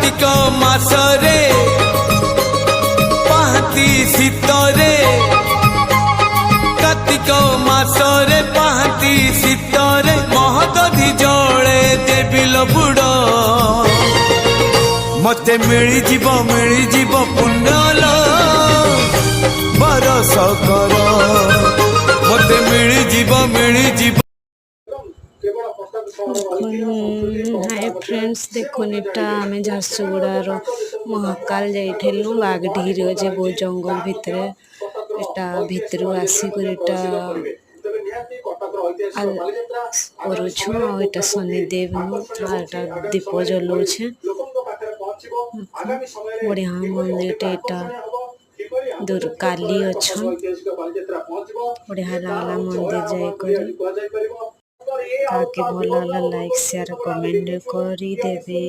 कार्तिक मासरे पाहाती शीतरे कार्तिक मासरे पाहाती शीतरे महदधि जले देविल बुड़ मते मिली जीव पुण्यल बरस कर मते मिली जीव हाय फ्रेंड्स देखुन एटा आम झारसुगुड़ार महाकाल जाइलु बागडीर अच्छे बहुत जंगल भितर एटा भितर आसिकर एटा करुछु शनिदेव एटा दीप जलाऊे बढ़िया मंदिर एटा दूर काली अच्छा बढ़िया लागला मंदिर जाकर काके भल लाइक शेयर कमेंट कर देवे।